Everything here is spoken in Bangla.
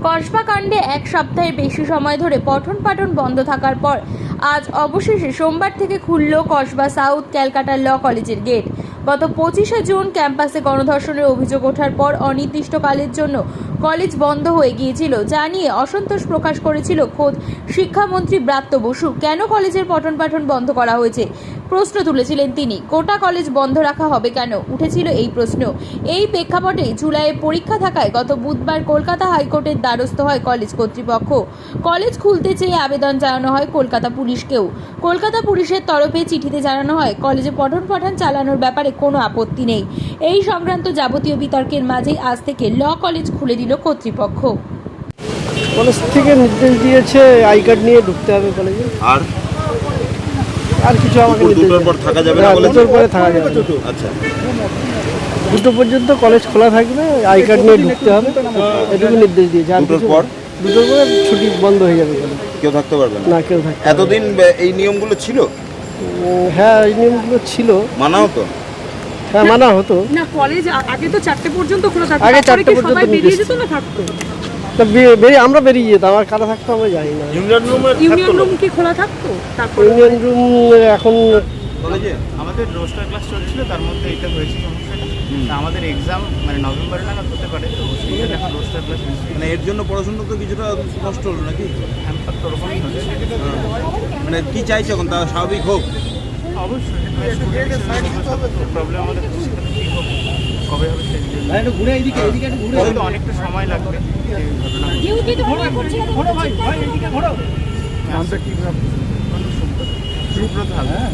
কসবা কাণ্ডে এক সপ্তাহের বেশি সময় ধরে পঠন পাঠন বন্ধ থাকার পর আজ অবশেষে সোমবার থেকে খুলল কসবা সাউথ ক্যালকাটা ল কলেজের গেট। গত 25শে জুন ক্যাম্পাসে গণধর্ষণের অভিযোগ ওঠার পর অনির্দিষ্টকালের জন্য কলেজ বন্ধ হয়ে গিয়েছিল, যা নিয়ে অসন্তোষ প্রকাশ করেছিল খোদ শিক্ষামন্ত্রী ব্রাত্য বসু। কেন কলেজের পঠন পাঠন বন্ধ করা হয়েছে প্রশ্ন তুলেছিলেন তিনি। গোটা কলেজ বন্ধ রাখা হবে কেন, উঠেছিল এই প্রশ্ন। এই প্রেক্ষাপটে জুলাইয়ে পরীক্ষা থাকায় গত বুধবার কলকাতা হাইকোর্টের দ্বারস্থ হয় কলেজ কর্তৃপক্ষ। কলেজ খুলতে চেয়ে আবেদন জানানো হয় কলকাতা পুলিশকেও। কলকাতা পুলিশের তরফে চিঠিতে জানানো হয় কলেজে পঠন পাঠন চালানোর ব্যাপারে কোনো আপত্তি নেই। এই সংক্রান্ত যাবতীয় বিতর্কের মাঝেই আজ থেকে ল কলেজ খুলে দিল কর্তৃপক্ষ। কলেজ থেকে নির্দেশ দিয়েছে আই কার্ড নিয়ে ঢুকতে হবে কলেজে। আর কিছু আমাকে দুটোর পর থাকা যাবে না, দুটোর পরে থাকা যাবে। আচ্ছা, 2টো পর্যন্ত কলেজ খোলা থাকবে, আই কার্ড নিয়ে ঢুকতে হবে, এটুকু নির্দেশ দিয়েছে। আর দুটোর পর ছুটি বন্ধ হয়ে যাবে কলেজ, কেউ থাকতে পারবে না। না কেউ থাকবে। এতদিন এই নিয়মগুলো ছিল? হ্যাঁ, এই নিয়মগুলো ছিল, মানা হতো। হ্যাঁ মানা হতো না। কলেজ আগে তো 4টে পর্যন্ত খোলা থাকতো, আগে তারপরে 4টে কি পর্যন্ত সবাই বেরিয়ে যেত না থাকতো? তা আমরা বেরিয়ে যেতাম, আর কারা থাকতো আমরা জানি না। ইউনিয়ন রুম কি খোলা থাকতো? তারপরে ইউনিয়ন রুম এখন কলেজে আমাদের রোস্টার ক্লাস চলছিল, তার মধ্যে এটা হয়েছে সমস্যাটা। তা আমাদের এক্সাম মানে নভেম্বরে নাগাদ হতে পারে, তো সেই জন্য এখন রোস্টার ক্লাস মানে এর জন্য পড়াশোনা তো কিছুটা নষ্ট হলো নাকি? হ্যাম্পার তো ওরকমই হচ্ছে। মানে কি চাইছে এখন, তা স্বাভাবিক হোক? অবশ্যই প্রবলেম আমাদের হচ্ছে, সেটা ঠিক হোক। কবে হবে সেই জন্য তো অনেকটা সময় লাগবে এই ঘটনা। সুব্রত হালদার।